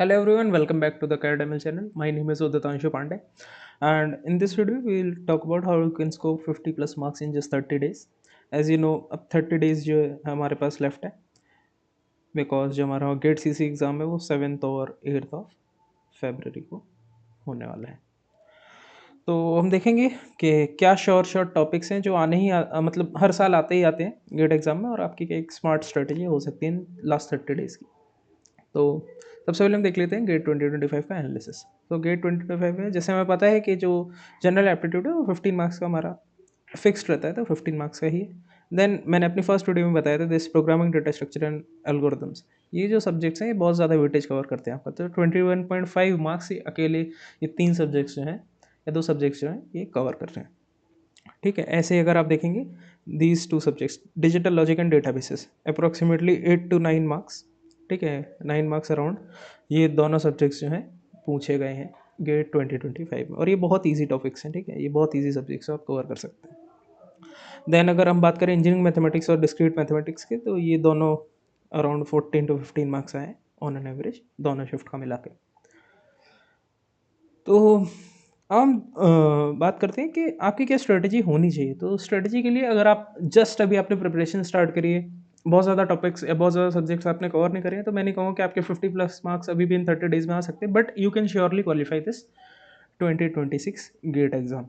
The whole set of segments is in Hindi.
Hello everyone, welcome back to the Academy channel. My name is Uditanshu Pandey, and in this video we will talk about how you can score 50 plus marks in just 30 days. As you know, अब 30 days जो है हमारे पास लेफ्ट है, बिकॉज जो हमारा गेट सीसी एग्ज़ाम है वो 7th और 8th ऑफ फेबररी को होने वाला है। तो हम देखेंगे कि क्या शॉर्ट टॉपिक्स हैं जो आने ही मतलब हर साल आते ही आते हैं गेट एग्ज़ाम में, और आपकी क्या एक स्मार्ट स्ट्रेटजी हो सकती है इन लास्ट 30 डेज़ की। तो सबसे पहले हम देख लेते हैं गेट 2025 का एनालिसिस। तो गेट 2025 में जैसे हमें पता है कि जो जनरल एप्टीट्यूड है वो 15 मार्क्स का हमारा फिक्स्ड रहता है, तो 15 मार्क्स का ही है। देन मैंने अपनी फर्स्ट वीडियो में बताया था this programming, data structure and algorithms, ये जो सब्जेक्ट्स हैं ये बहुत ज़्यादा वेटेज कवर करते हैं आपका। तो 21.5 मार्क्स ही अकेले ये 3 सब्जेक्ट्स जो हैं या 2 सब्जेक्ट्स जो हैं ये कवर कर रहे हैं। ठीक है, ऐसे ही अगर आप देखेंगे these 2 subjects digital logic and databases approximately 8 to 9 marks, ठीक है, 9 मार्क्स अराउंड, ये दोनों सब्जेक्ट्स जो हैं पूछे गए हैं गेट 2025 में, और ये बहुत ईजी टॉपिक्स हैं। ठीक है, ये बहुत ईजी सब्जेक्ट्स आप कवर कर सकते हैं। देन अगर हम बात करें इंजीनियरिंग मैथमेटिक्स और डिस्क्रीट मैथमेटिक्स के, तो ये दोनों अराउंड 14 to 15 मार्क्स आए ऑन एन एवरेज, दोनों शिफ्ट का मिला के। तो हम बात करते हैं कि आपकी क्या स्ट्रेटजी होनी चाहिए। तो स्ट्रेटजी के लिए अगर आप जस्ट अभी आपने प्रिपरेशन स्टार्ट करी है, बहुत ज़्यादा टॉपिक्स या बहुत ज़्यादा सब्जेक्ट्स आपने कवर नहीं करे हैं, तो मैं नहीं कहूँगा कि आपके 50 प्लस मार्क्स अभी भी इन 30 डेज में आ सकते हैं, but you can surely qualify this 2026 GATE exam.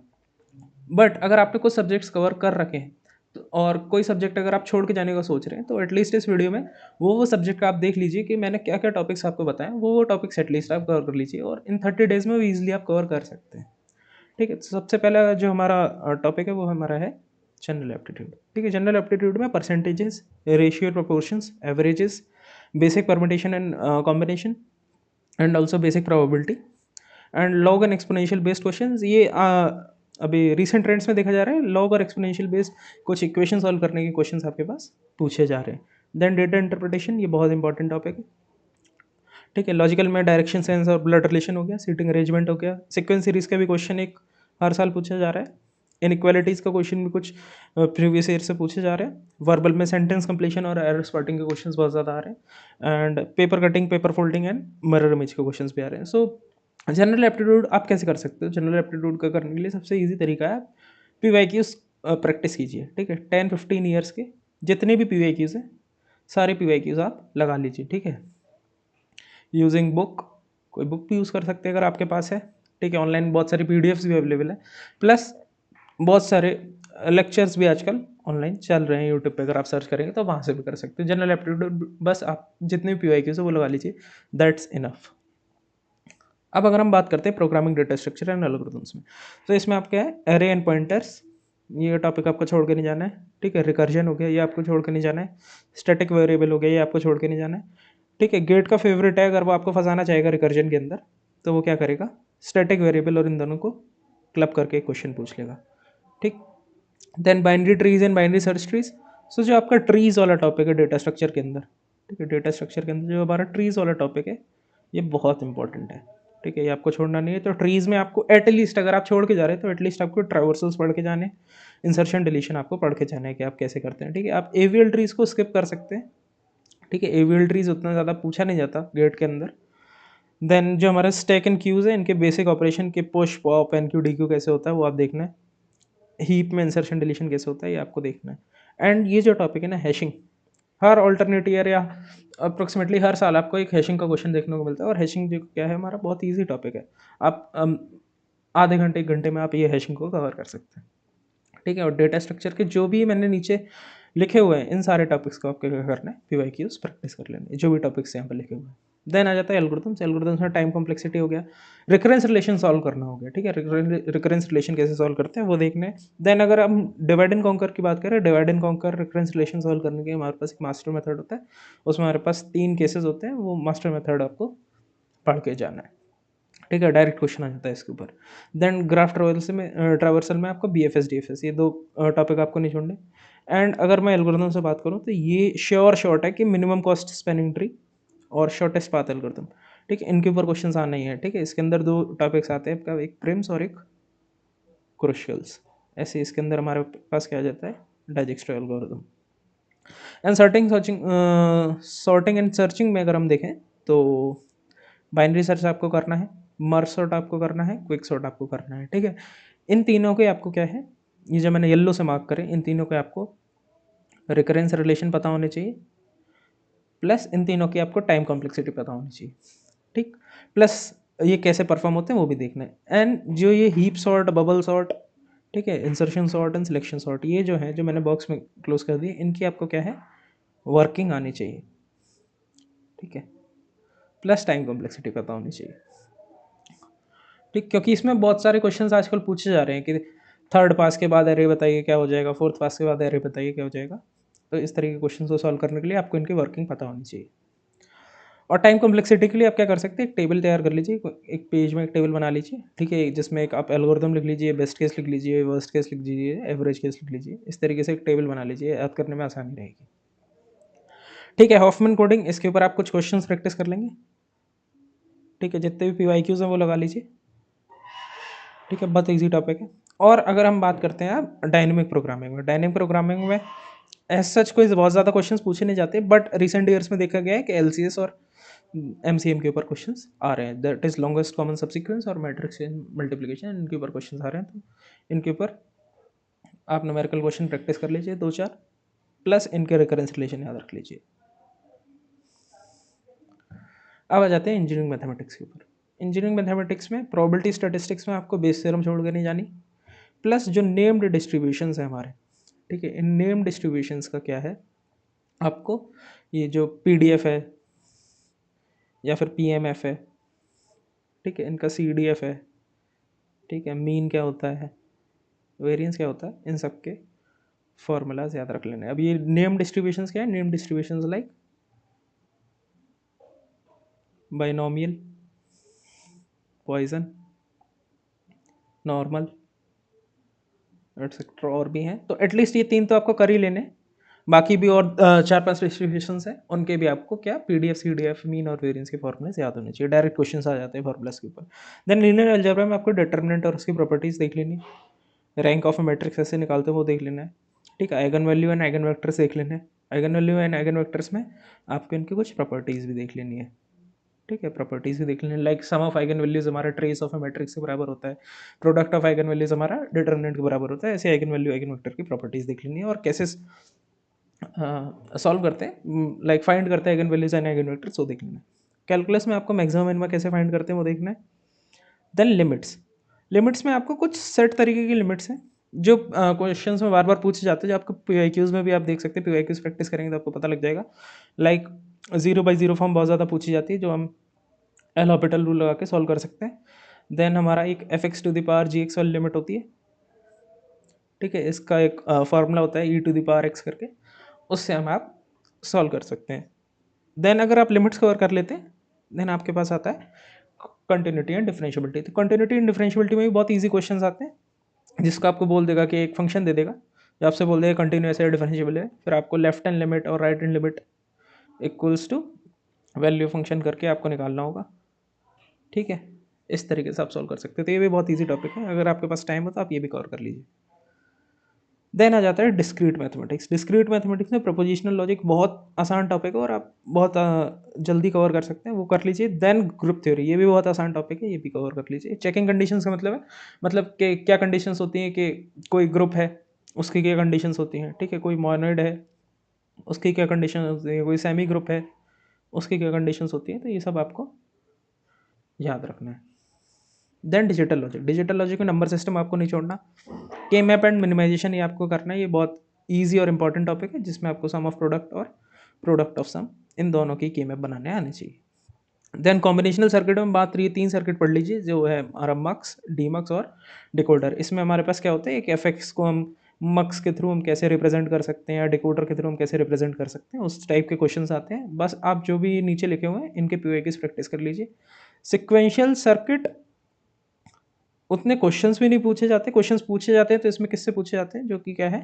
But अगर आपने कुछ सब्जेक्ट्स कवर कर रखे हैं और कोई सब्जेक्ट अगर आप छोड़ के जाने का सोच रहे हैं, तो एटलीस्ट इस वीडियो में वो सब्जेक्ट आप देख लीजिए कि मैंने क्या क्या टॉपिक्स आपको बताएं, वो टॉपिक्स एटलीस्ट आप कवर कर लीजिए, और इन 30 डेज में वो ईजिली आप कवर कर सकते हैं। ठीक है, तो सबसे पहला जो हमारा टॉपिक है वो हमारा है जनरल एप्टीट्यूड। ठीक है, जनरल एप्टीट्यूड में percentages, ratio, proportions, averages, basic permutation and combination, and also basic probability and log and exponential based question. ये अभी रिसेंट ट्रेंड्स में देखा जा रहा है, लॉग और एक्सपोनेंशियल बेस्ड कुछ इक्वेशन सॉल्व करने के क्वेश्चंस आपके पास पूछे जा रहे हैं। देन डेटा इंटरप्रिटेशन, ये बहुत इंपॉर्टेंट टॉपिक है। ठीक है, लॉजिकल में डायरेक्शन सेंस और ब्लड रिलेशन हो गया, सीटिंग अरेंजमेंट हो गया, सीक्वेंस सीरीज का भी क्वेश्चन एक हर साल पूछा जा रहा है। इनइक्वालिटीज़ का क्वेश्चन भी कुछ प्रीवियस ईयर से पूछे जा रहे हैं। वर्बल में सेंटेंस कंप्लीशन और एरर स्पॉटिंग के क्वेश्चंस बहुत ज़्यादा आ रहे हैं, and paper cutting, paper folding and mirror image के क्वेश्चंस भी आ रहे हैं। सो जनरल एप्टीट्यूड आप कैसे कर सकते हो? जनरल एप्टीट्यूड का करने के लिए सबसे ईजी तरीका है, पी वाई क्यूज़ प्रैक्टिस कीजिए। ठीक है, 10-15 ईयर्स के जितने भी पी वाई क्यूज़ हैं, सारे पी वाई क्यूज़ आप लगा लीजिए। ठीक है, यूजिंग बुक, कोई बुक भी यूज़ कर सकते हैं अगर आपके पास है। ठीक है, ऑनलाइन बहुत सारी पीडीएफ्स भी अवेलेबल है, प्लस बहुत सारे लेक्चर्स भी आजकल ऑनलाइन चल रहे हैं यूट्यूब पे, अगर आप सर्च करेंगे तो वहाँ से भी कर सकते हैं। जनरल एप्टीट्यूड बस आप जितने भी पीवाईक्यूज है वो लगा लीजिए, दैट्स इनफ। अब अगर हम बात करते हैं programming, data structure and algorithms में, तो इसमें आप क्या है, एरे एंड पॉइंटर्स, ये टॉपिक आपको छोड़ के नहीं जाना है। ठीक है, रिकर्जन हो गया, ये आपको छोड़ के नहीं जाना है। स्टैटिक वेरिएबल हो गया, ये आपको छोड़ के नहीं जाना है। ठीक है, गेट का फेवरेट है, अगर वो आपको फंसाना चाहेगा रिकर्जन के अंदर, तो वो क्या करेगा, स्टैटिक वेरिएबल और इन दोनों को क्लब करके एक क्वेश्चन पूछ लेगा। ठीक, then binary trees and binary search trees. So जो आपका ट्रीज वाला टॉपिक है डेटा स्ट्रक्चर के अंदर, ठीक है, डेटा स्ट्रक्चर के अंदर जो हमारा ट्रीज वाला टॉपिक है, ये बहुत इंपॉर्टेंट है। ठीक है, ये आपको छोड़ना नहीं है। तो ट्रीज में आपको एटलीस्ट, अगर आप छोड़ के जा रहे हैं तो एटलीस्ट आपको ट्रावर्सल्स पढ़ के जाने, इंसर्शन डिलीशन आपको पढ़ के जाना है कि आप कैसे करते हैं। ठीक है, आप एवीएल ट्रीज को स्किप कर सकते हैं। ठीक है, एवीएल ट्रीज उतना ज़्यादा पूछा नहीं जाता गेट के अंदर। देन जो हमारा स्टैक एंड क्यूज है, इनके बेसिक ऑपरेशन के push, pop, enqueue, dequeue कैसे होता है वो आप देखना है। हीप में इंसर्शन डिलीशन कैसे होता है ये आपको देखना है। एंड ये जो टॉपिक है ना, हैशिंग, हर ऑल्टरनेट ईयर या अप्रोक्सीमेटली हर साल आपको एक हैशिंग का क्वेश्चन देखने को मिलता है, और हैशिंग जो क्या है हमारा बहुत ईजी टॉपिक है। आप आधे घंटे 1 घंटे में आप ये हैशिंग को कवर कर सकते हैं। ठीक है, और डेटा स्ट्रक्चर के जो भी मैंने नीचे लिखे हुए हैं, इन सारे टॉपिक्स को आपको क्या करना है, पीवाईक्यूज प्रैक्टिस कर लेना है, जो भी टॉपिक्स यहाँ पर लिखे हुए हैं। देन आ जाता है एल्गोरिथम्स। एल्गोरिथम्स में टाइम कॉम्प्लेक्सिटी हो गया, रिकरेंस रिलेशन सॉल्व करना हो गया। ठीक है, रिकरेंस रिलेशन कैसे सॉल्व करते हैं वो देखना है। देन अगर हम डिवाइड एंड कॉन्कर की बात करें, divide and conquer recurrence relation solve करने के हमारे पास एक मास्टर मेथड होता है, उसमें हमारे पास 3 केसेस होते हैं, वो मास्टर मेथड आपको पढ़ के जाना है। ठीक है, डायरेक्ट क्वेश्चन आ जाता है इसके ऊपर। देन ग्राफ ट्रावर्सल में आपको B F S D F S, ये 2 टॉपिक आपको नहीं छोड़ने। एंड अगर मैं एल्गोरिथम से बात करूँ तो ये शॉर्ट है कि मिनिमम कॉस्ट स्पैनिंग ट्री और शॉर्टेस्ट पाथ एल्गोरिथम। ठीक है, इनके ऊपर क्वेश्चन आना ही है। ठीक है, इसके अंदर 2 टॉपिक्स आते हैं आपका, एक प्रिम्स और एक क्रुशियल्स। ऐसे इसके अंदर हमारे पास क्या आ जाता है, Dijkstra algorithm. And sorting and searching में अगर हम देखें तो बाइनरी सर्च आपको करना है, मर्ज सॉर्ट आपको करना है, क्विक सॉर्ट आपको करना है, ठीक है। इन तीनों के आपको क्या है, ये जो मैंने येलो से मार्क करे, इन तीनों के आपको रिकरेंस रिलेशन पता होने चाहिए, प्लस इन तीनों की आपको टाइम कॉम्प्लेक्सिटी पता होनी चाहिए, ठीक। प्लस ये कैसे परफॉर्म होते हैं वो भी देखना है। एंड जो ये हीप सॉर्ट, बबल सॉर्ट, ठीक है, insertion sort and selection sort, ये जो है जो मैंने बॉक्स में क्लोज कर दिए, इनकी आपको क्या है, वर्किंग आनी चाहिए, ठीक है, प्लस टाइम कॉम्प्लेक्सिटी पता होनी चाहिए, ठीक। क्योंकि इसमें बहुत सारे क्वेश्चंस आजकल पूछे जा रहे हैं कि थर्ड पास के बाद एरे बताइए क्या हो जाएगा, फोर्थ पास के बाद एरे बताइए क्या हो जाएगा। तो इस तरह के क्वेश्चन को सॉल्व करने के लिए आपको इनकी वर्किंग पता होनी चाहिए। और टाइम कॉम्प्लेक्सिटी के लिए आप क्या कर सकते हैं, एक टेबल तैयार कर लीजिए, एक पेज में एक टेबल बना लीजिए, ठीक है, जिसमें एक आप एल्गोरिथम लिख लीजिए, बेस्ट केस लिख लीजिए, वर्स्ट केस लिख लीजिए, एवरेज केस लिख लीजिए, इस तरीके से एक टेबल बना लीजिए, याद करने में आसानी रहेगी, ठीक है। हॉफमैन कोडिंग, इसके ऊपर आप कुछ क्वेश्चंस प्रैक्टिस कर लेंगे, ठीक है, जितने भी पीवाईक्यूज हैं वो लगा लीजिए, ठीक है, बहुत ईजी टॉपिक है। और अगर हम बात करते हैं आप डायनेमिक प्रोग्रामिंग में, डायनेमिक प्रोग्रामिंग में एज सच कोई बहुत ज़्यादा क्वेश्चंस पूछे नहीं जाते, बट रिसेंट ईयर्स में देखा गया है कि एलसीएस और एमसीएम के ऊपर क्वेश्चंस आ रहे हैं, that is longest common subsequence और मैट्रिक्स मल्टीप्लिकेशन, इनके ऊपर क्वेश्चंस आ रहे हैं। तो इनके ऊपर आप न्यूमेरिकल क्वेश्चन प्रैक्टिस कर लीजिए 2-4, प्लस इनके रिकरेंस रिलेशन याद रख लीजिए। अब आ जाते हैं इंजीनियरिंग मैथमेटिक्स के ऊपर। इंजीनियरिंग मैथमेटिक्स में प्रोबेबिलिटी स्टैटिस्टिक्स में आपको बेस थ्योरम छोड़ कर नहीं जानी, प्लस जो नेम्ड डिस्ट्रीब्यूशंस हैं हमारे, ठीक है, इन नेम डिस्ट्रीब्यूशंस का क्या है, आपको ये जो पीडीएफ है या फिर पीएमएफ है, ठीक है, इनका सीडीएफ है, ठीक है, मीन क्या होता है, वेरिएंस क्या होता है, इन सब के फॉर्मूलाज याद रख लेने। अब ये नेम डिस्ट्रीब्यूशंस क्या है, name distributions like binomial, Poisson, normal, etcetera, और भी हैं। तो एटलीस्ट ये 3 तो आपको कर ही लेने, बाकी भी और 4-5 डिस्ट्रीब्यूशंस हैं, उनके भी आपको क्या पीडीएफ, सीडीएफ, मीन और वेरिएंस के फॉर्मूलेस याद होने चाहिए, डायरेक्ट क्वेश्चंस आ जाते हैं फॉर्मूलास के ऊपर। देन लीनियर अलजेब्रा में आपको डिटर्मिनेंट और उसकी प्रॉपर्टीज देख लेनी है, रैंक ऑफ ए मैट्रिक्स ऐसे निकालते हैं वो देख लेना है, ठीक है, eigen value and eigen vectors देख लेने हैं, eigen value and eigen vectors में आपको इनकी कुछ प्रॉपर्टीज भी देख लेनी है, ठीक है, प्रॉपर्टीज भी देख लेनी है, like some of eigenvalues हमारा ट्रेस ऑफ ए मैट्रिक्स के बराबर होता है, प्रोडक्ट ऑफ आइगन वैल्यूज हमारा डिटर्मिनेंट के बराबर होता है, ऐसे आइगन वैल्यू आइगन वेक्टर की प्रॉपर्टीज देख लेनी है, और कैसे सॉल्व करते हैं, लाइक फाइंड करते हैं eigen values and eigen vectors वो देख लेना है। कैलकुलस में आपको मैक्सिमम मिनिमा कैसे फाइंड करते हैं वो देखना है। देन लिमिट्स, लिमिट्स में आपको कुछ सेट तरीके की लिमिट्स हैं जो क्वेश्चंस में बार बार पूछे जाते हैं, जो आपको पीवाईक्यूज में भी आप देख सकते हैं, पीवाईक्यूज प्रैक्टिस करेंगे तो आपको पता लग जाएगा। लाइक 0/0 फॉर्म बहुत ज़्यादा पूछी जाती है, जो हम एल हॉपिटल रूल लगा के सॉल्व कर सकते हैं। देन हमारा एक f(x) वाली लिमिट होती है, ठीक है, इसका एक फार्मूला होता है e(x) करके, उससे हम आप सॉल्व कर सकते हैं। देन अगर आप लिमिट्स कवर कर लेते हैं, देन आपके पास आता है कंटिन्यूटी एंड डिफरेंशियबिलिटी। तो कंटिन्यूटी एंड डिफरेंशियबिलिटी में भी बहुत ईजी क्वेश्चंस आते हैं, जिसका आपको बोल देगा कि एक फंक्शन दे देगा, जो आपसे बोल देगा कंटिन्यूस है डिफरेंशियबल है, फिर आपको लेफ्ट हैंड लिमिट और right hand limit equals to value function करके आपको निकालना होगा, ठीक है। इस तरीके से आप सॉल्व कर सकते हैं। तो ये भी बहुत ईजी टॉपिक है, अगर आपके पास टाइम हो तो आप ये भी कवर कर लीजिए। देन आ जाता है डिस्क्रीट मैथमेटिक्स। डिस्क्रीट मैथमेटिक्स में प्रपोजिशनल लॉजिक बहुत आसान टॉपिक है और आप बहुत जल्दी कवर कर सकते हैं, वो कर लीजिए। देन ग्रुप थ्योरी, ये भी बहुत आसान टॉपिक है, ये भी कवर कर लीजिए। चेकिंग कंडीशंस का मतलब है, मतलब कि क्या कंडीशंस होती हैं, कि कोई ग्रुप है उसकी क्या कंडीशंस होती हैं, ठीक है, कोई मोनोइड है उसकी क्या कंडीशन होती है, कोई सेमी ग्रुप है उसकी क्या कंडीशंस होती हैं, तो ये सब आपको याद रखना है। Then digital logic, digital logic में नंबर सिस्टम आपको नहीं छोड़ना, के मैप एंड मिनिमाइजेशन ये आपको करना है, ये बहुत ईजी और इंपॉर्टेंट टॉपिक है, जिसमें आपको सम ऑफ प्रोडक्ट और प्रोडक्ट ऑफ सम इन दोनों की के मैप बनाने आने चाहिए। देन कॉम्बिनेशनल सर्किट में बात रही है, 3 सर्किट पढ़ लीजिए, जो है हमारा मक्स, डीमक्स और डिकोडर। इसमें हमारे पास क्या होता है, एक एफ को हम मक्स के थ्रू हम कैसे रिप्रेजेंट कर सकते हैं, या डिकोडर के थ्रू हम कैसे रिप्रेजेंट कर सकते हैं, उस टाइप के क्वेश्चंस आते हैं। बस आप जो भी नीचे लिखे हुए हैं इनके पीवाईक्यूज प्रैक्टिस कर लीजिए। सिक्वेंशियल सर्किट उतने क्वेश्चंस भी नहीं पूछे जाते, क्वेश्चंस पूछे जाते हैं तो इसमें किससे पूछे जाते हैं, जो कि क्या है,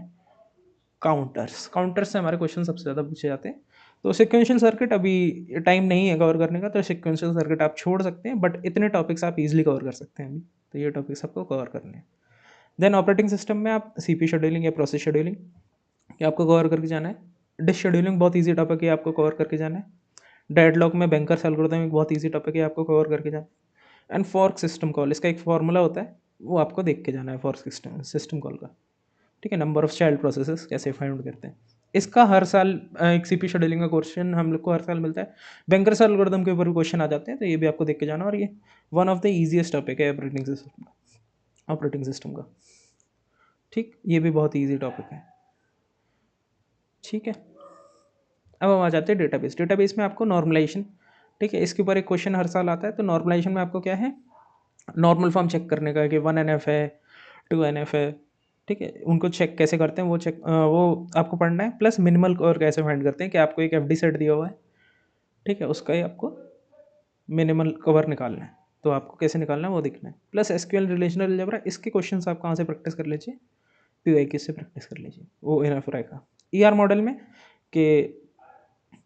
काउंटर्स, काउंटर्स से हमारे क्वेश्चन सबसे ज़्यादा पूछे जाते हैं। तो सिक्वेंशियल सर्किट अभी टाइम नहीं है कवर करने का, तो सिक्वेंशियल सर्किट आप छोड़ सकते हैं, बट इतने टॉपिक्स आप इजीली कवर कर सकते हैं अभी, तो ये टॉपिक्स आपको कवर करने हैं। देन ऑपरेटिंग सिस्टम में आप सीपी शेड्यूलिंग या प्रोसेस शेड्यूलिंग ये आपको कवर करके जाना है। डिश शेड्यूलिंग बहुत ईजी टॉपिक है, आपको कवर करके जाना है, डेडलॉक में बैंकर्स एल्गोरिथम एक बहुत ईजी टॉपिक है, आपको कवर करके जाना। एंड फॉर्क सिस्टम कॉल, इसका एक फॉर्मूला होता है, वो आपको देख के जाना है फॉर्क सिस्टम कॉल का। ठीक है, नंबर ऑफ चाइल्ड प्रोसेसेस कैसे फाइंड करते हैं, इसका हर साल एक सीपी शेड्यूलिंग का क्वेश्चन हम लोग को हर साल मिलता है। बैंकर्स एल्गोरिथम के ऊपर भी क्वेश्चन आ जाते हैं, तो ये भी आपको देख के जाना। और ये one of the easiest topic है ऑपरेटिंग सिस्टम का। ठीक, ये भी बहुत ईजी टॉपिक है। ठीक है, अब हम आ जाते हैं डेटाबेस। डेटाबेस में आपको नॉर्मलाइजेशन, ठीक है, इसके ऊपर एक क्वेश्चन हर साल आता है। तो नॉर्मलाइजेशन में आपको क्या है, नॉर्मल फॉर्म चेक करने का कि 1NF है, 2NF है। ठीक है, उनको चेक कैसे करते हैं वो आपको पढ़ना है। प्लस मिनिमल कवर कैसे फाइंड करते हैं, कि आपको एक FD सेट दिया हुआ है, ठीक है, उसका ही आपको मिनिमल कवर निकालना है, तो आपको कैसे निकालना है वो देखना है। प्लस SQL रिलेशनल अलजेब्रा, इसके क्वेश्चन आप कहाँ से प्रैक्टिस कर लीजिए, PYQ से प्रैक्टिस कर लीजिए, वो इनफ रहेगा। ER मॉडल में कि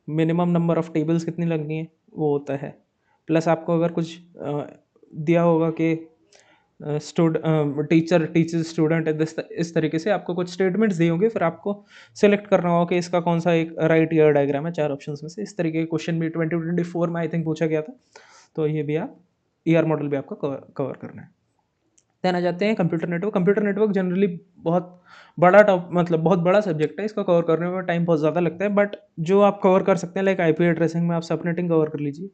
मिनिमम नंबर ऑफ टेबल्स कितनी लगनी है वो होता है। प्लस आपको अगर कुछ दिया होगा कि टीचर टीचर स्टूडेंट है, इस तरीके से आपको कुछ स्टेटमेंट्स दिए होंगे, फिर आपको सेलेक्ट करना होगा कि इसका कौन सा एक राइट ईयर डायग्राम है 4 ऑप्शंस में से। इस तरीके के क्वेश्चन भी 2024 में आई थिंक पूछा गया था, तो ये भी आप ER मॉडल भी आपको कवर करना है। देन आ जाते हैं computer network. Computer network generally बहुत बड़ा मतलब बहुत बड़ा सब्जेक्ट है, इसको कवर करने में टाइम बहुत ज़्यादा लगता है, बट जो आप कवर कर सकते हैं लाइक IP एड्रेसिंग में आप सबनेटिंग कवर कर लीजिए।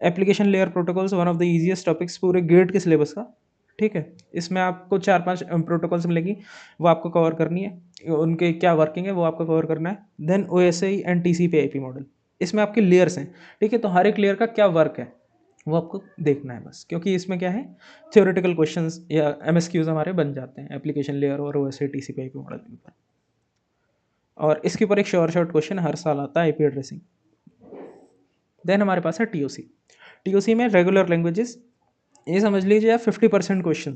Application layer protocols one of the easiest topics पूरे गेट के सिलेबस का। ठीक है, इसमें आपको 4-5 प्रोटोकॉल्स मिलेंगी, वो आपको कवर करनी है, उनके क्या वर्किंग है वो आपको कवर करना है। Then OSI and TCP/IP model, इसमें आपके लेयर्स हैं। ठीक है, तो हर एक लेयर का क्या वर्क है वो आपको देखना है बस, क्योंकि इसमें क्या है, थ्योरेटिकल क्वेश्चंस या MSQs हमारे बन जाते हैं एप्लीकेशन लेयर और OSI TCP/IP मॉडल के ऊपर। और इसके ऊपर एक शॉर्ट क्वेश्चन हर साल आता है, IP एड्रेसिंग। देन हमारे पास है TOC में रेगुलर लैंग्वेजेस, ये समझ लीजिए आप 50% क्वेश्चन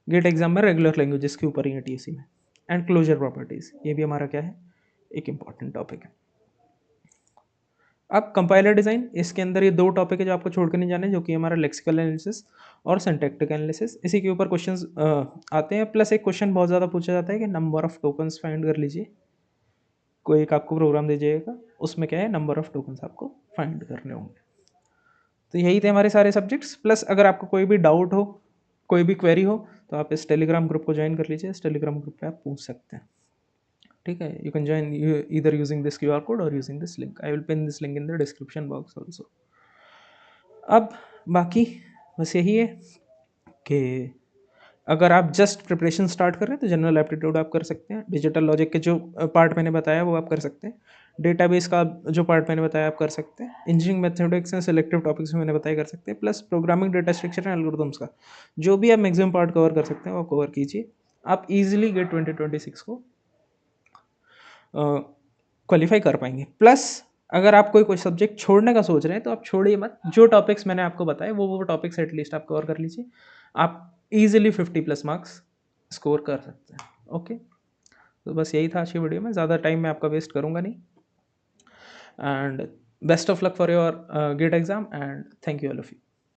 गेट एग्जाम में रेगुलर लैंग्वेजेस के ऊपर ही है TOC में। एंड क्लोजर प्रॉपर्टीज, ये भी हमारा क्या है, एक इंपॉर्टेंट टॉपिक है। अब कंपाइलर डिज़ाइन, इसके अंदर ये 2 टॉपिक है जो आपको छोड़ कर नहीं जाने, जो कि हमारा लेक्सिकल एनालिसिस और सिंटैक्टिक एनालिसिस। इसी के ऊपर क्वेश्चंस आते हैं। प्लस एक क्वेश्चन बहुत ज़्यादा पूछा जाता है कि नंबर ऑफ टोकन्स फाइंड कर लीजिए। कोई एक आपको प्रोग्राम दीजिएगा, उसमें क्या है, नंबर ऑफ टोकन्स आपको फाइंड करने होंगे। तो यही थे हमारे सारे सब्जेक्ट्स। प्लस अगर आपको कोई भी डाउट हो, कोई भी क्वेरी हो, तो आप इस टेलीग्राम ग्रुप को ज्वाइन कर लीजिए। इस टेलीग्राम ग्रुप पे आप पूछ सकते हैं। ठीक है, you can join either using this QR code और using this link. I will pin this link in the description box also. अब बाकी बस यही है कि अगर आप जस्ट प्रिपरेशन स्टार्ट कर रहे हैं तो जनरल एप्टीट्यूड आप कर सकते हैं। डिजिटल लॉजिक के जो पार्ट मैंने बताया वो आप कर सकते हैं। डेटाबेस का जो पार्ट मैंने बताया आप कर सकते हैं। Engineering mathematics and selective topics में मैंने बताया कर सकते हैं। Plus programming, data structure and algorithms का जो भी आप मैक्सिमम पार्ट कवर कर सकते हैं वो कवर कीजिए। आप इजीली गेट 2026 को क्वालिफाई कर पाएंगे। प्लस अगर आप कोई सब्जेक्ट छोड़ने का सोच रहे हैं तो आप छोड़िए मत। जो टॉपिक्स मैंने आपको बताए वो टॉपिक्स एटलीस्ट आप कवर कर लीजिए। आप इजीली 50+ मार्क्स स्कोर कर सकते हैं। ओके, तो बस यही था आज की वीडियो में। ज़्यादा टाइम मैं आपका वेस्ट करूँगा नहीं। And best of luck for your GATE exam and thank you all of you.